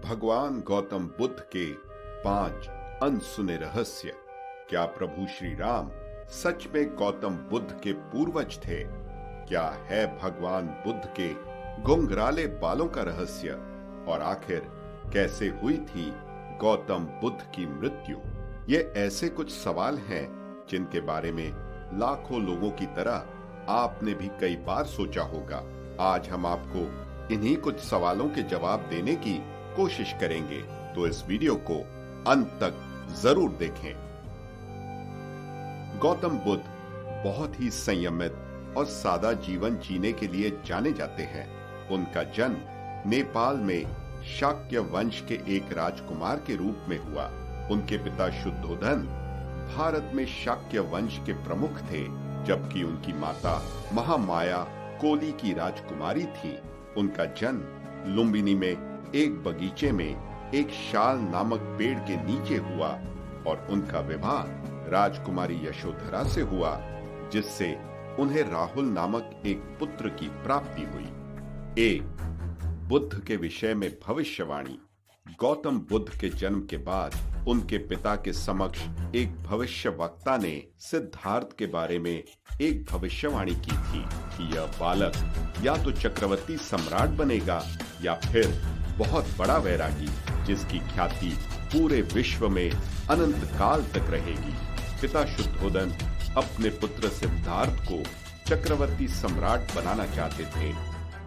भगवान गौतम बुद्ध के 5 अनसुने रहस्य। क्या प्रभु श्री राम सच में गौतम बुद्ध के पूर्वज थे? क्या है भगवान बुद्ध के घुंघराले बालों का रहस्य? और आखिर कैसे हुई थी गौतम बुद्ध की मृत्यु? ये ऐसे कुछ सवाल हैं जिनके बारे में लाखों लोगों की तरह आपने भी कई बार सोचा होगा। आज हम आपको इन्हीं कुछ सवालों के जवाब देने की कोशिश करेंगे, तो इस वीडियो को अंत तक जरूर देखें। गौतम बुद्ध बहुत ही संयमित और सादा जीवन जीने के लिए जाने जाते हैं। उनका जन्म नेपाल में शाक्य वंश के एक राजकुमार के रूप में हुआ। उनके पिता शुद्धोधन भारत में शाक्य वंश के प्रमुख थे, जबकि उनकी माता महामाया कोली की राजकुमारी थी। उनका जन्म लुम्बिनी में एक बगीचे में एक शाल नामक पेड़ के नीचे हुआ और उनका विवाह राजकुमारी यशोधरा से हुआ, जिससे उन्हें राहुल नामक एक पुत्र की प्राप्ति हुई। एक, बुद्ध के विषय में भविष्यवाणी। गौतम बुद्ध के जन्म के बाद उनके पिता के समक्ष एक भविष्यवक्ता ने सिद्धार्थ के बारे में एक भविष्यवाणी की थी कि यह बालक या तो चक्रवर्ती सम्राट बनेगा या फिर बहुत बड़ा वैरागी, जिसकी ख्याति पूरे विश्व में अनंत काल तक रहेगी। पिता शुद्धोधन अपने पुत्र सिद्धार्थ को चक्रवर्ती सम्राट बनाना चाहते थे,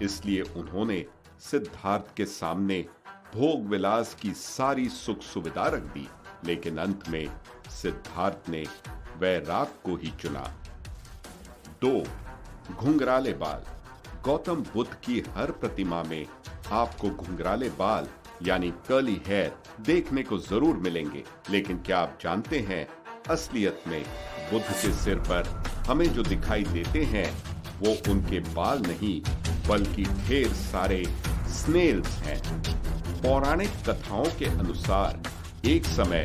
इसलिए उन्होंने सिद्धार्थ के सामने भोग विलास की सारी सुख सुविधा रख दी, लेकिन अंत में सिद्धार्थ ने वैराग को ही चुना। 2, घुंघराले बाल। गौतम बुद्ध की हर प्रतिमा में आपको घुंघराले बाल यानी कर्ली हेयर देखने को जरूर मिलेंगे, लेकिन क्या आप जानते हैं असलियत में बुद्ध के सिर पर हमें जो दिखाई देते हैं वो उनके बाल नहीं बल्कि ढेर सारे स्नेल्स हैं। पौराणिक कथाओं के अनुसार एक समय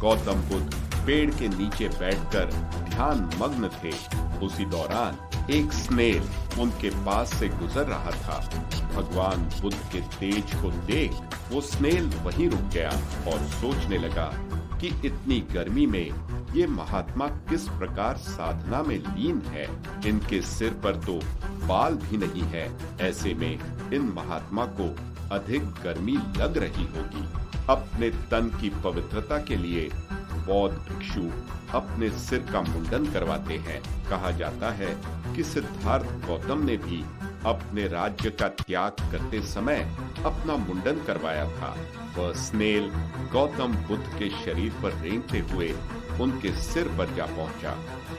गौतम बुद्ध पेड़ के नीचे बैठकर ध्यान मग्न थे। उसी दौरान एक स्नेल उनके पास से गुजर रहा था। भगवान बुद्ध के तेज को देख वो स्नेल वहीं रुक गया और सोचने लगा कि इतनी गर्मी में ये महात्मा किस प्रकार साधना में लीन है। इनके सिर पर तो बाल भी नहीं है, ऐसे में इन महात्मा को अधिक गर्मी लग रही होगी। अपने तन की पवित्रता के लिए बौद्ध भिक्षु अपने सिर का मुंडन करवाते हैं। कहा जाता है कि सिद्धार्थ गौतम ने भी अपने राज्य का त्याग करते समय अपना मुंडन करवाया था। वह स्नेल गौतम बुद्ध के शरीर पर रेंगते हुए उनके सिर पर जा पहुंचा।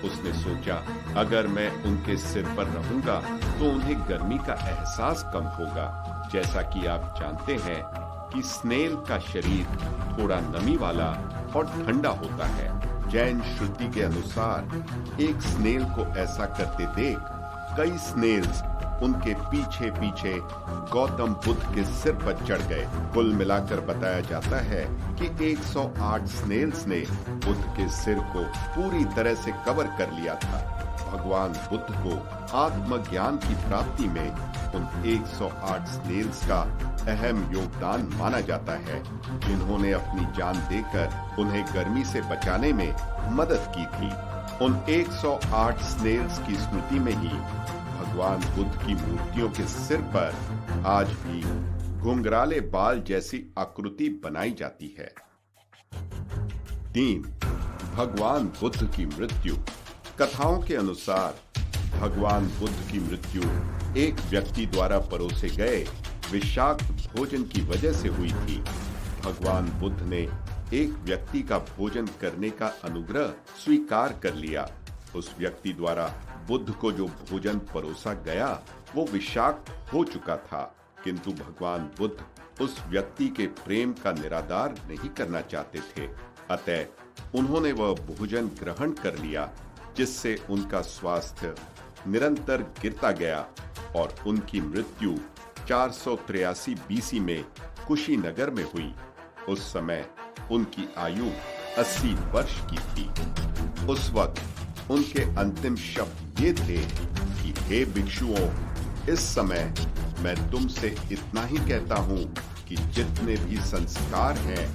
उसने सोचा, अगर मैं उनके सिर पर रहूंगा तो उन्हें गर्मी का एहसास कम होगा। जैसा कि आप जानते हैं कि स्नेल का शरीर थोड़ा नमी वाला और ठंडा होता है। जैन श्रुति के अनुसार एक स्नेल को ऐसा करते देख कई स्नेल्स उनके पीछे पीछे गौतम बुद्ध के सिर पर चढ़ गए। कुल मिलाकर बताया जाता है कि 108 स्नेल्स ने बुद्ध के सिर को पूरी तरह से कवर कर लिया था। भगवान बुद्ध को आत्मज्ञान की प्राप्ति में उन 108 स्नेल्स का अहम योगदान माना जाता है, जिन्होंने अपनी जान देकर उन्हें गर्मी से बचाने में मदद की थी। उन 108 स्नेल्स की स्मृति में ही भगवान बुद्ध की मूर्तियों के सिर पर आज भी घुंघराले बाल जैसी आकृति बनाई जाती है। 3, भगवान बुद्ध की मृत्यु। कथाओं के अनुसार भगवान बुद्ध की मृत्यु एक व्यक्ति द्वारा परोसे गए विषाक्त भोजन की वजह से हुई थी। भगवान बुद्ध ने एक व्यक्ति का भोजन करने का अनुग्रह स्वीकार कर लिया। उस व्यक्ति द्वारा बुद्ध को जो भोजन परोसा गया वो विषाक्त हो चुका था, किंतु भगवान बुद्ध उस व्यक्ति के प्रेम का निरादर नहीं करना चाहते थे। अतः उन्होंने वह भोजन ग्रहण कर लिया, जिससे उनका स्वास्थ्य निरंतर गिरता गया और उनकी मृत्यु 483 बीसी में कुशीनगर में हुई। उस समय उनकी आयु 80 वर्ष की थी। उस वक्त उनके अंतिम शब्द ये थे कि हे भिक्षुओं, इस समय मैं तुमसे इतना ही कहता हूँ कि जितने भी संस्कार हैं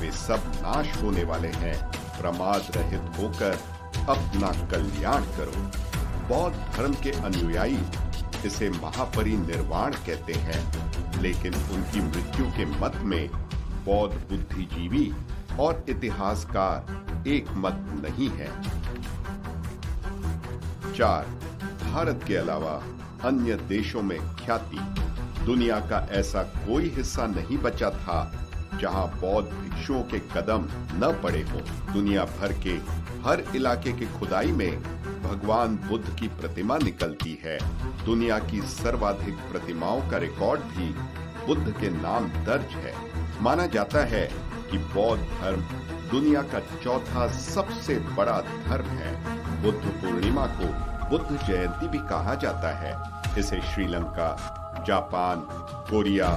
वे सब नाश होने वाले हैं। प्रमाद रहित होकर अपना कल्याण करो। बौद्ध धर्म के अनुयायी इसे महापरिनिर्वाण कहते हैं, लेकिन उनकी मृत्यु के मत में बौद्ध बुद्धिजीवी और इतिहासकार एक मत नहीं है। 4. भारत के अलावा अन्य देशों में ख्याति। दुनिया का ऐसा कोई हिस्सा नहीं बचा था जहां बौद्ध भिक्षुओं के कदम न पड़े हों। दुनिया भर के हर इलाके के खुदाई में भगवान बुद्ध की प्रतिमा निकलती है। दुनिया की सर्वाधिक प्रतिमाओं का रिकॉर्ड भी बुद्ध के नाम दर्ज है। माना जाता है कि बौद्ध धर्म दुनिया का चौथा सबसे बड़ा धर्म है। बुद्ध पूर्णिमा को बुद्ध जयंती भी कहा जाता है। इसे Sri Lanka, Japan, Korea,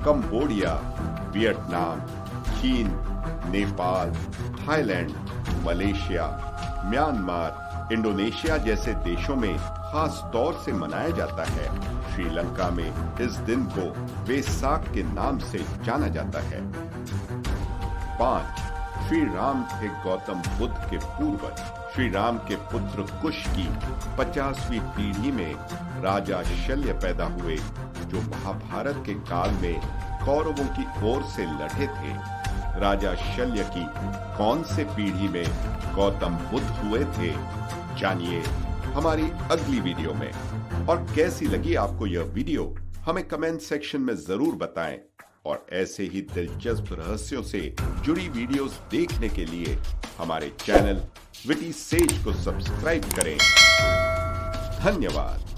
Cambodia, Vietnam, चीन, Nepal, Thailand, Malaysia, Myanmar, Indonesia जैसे देशों में खास तौर से मनाया जाता है। श्रीलंका में इस दिन को वेसाक के नाम से जाना जाता है। 5. श्री राम थे गौतम बुद्ध के पूर्वज। श्री राम के पुत्र कुश की 50वीं पीढ़ी में राजा शल्य पैदा हुए, जो महाभारत के काल में कौरवों की ओर से लड़े थे। राजा शल्य की कौन से पीढ़ी में गौतम बुद्ध हुए थे, जानिए हमारी अगली वीडियो में। और कैसी लगी आपको यह वीडियो हमें कमेंट सेक्शन में जरूर बताएं। और ऐसे ही दिलचस्प रहस्यों से जुड़ी वीडियोस देखने के लिए हमारे चैनल विटी सेज को सब्सक्राइब करें। धन्यवाद।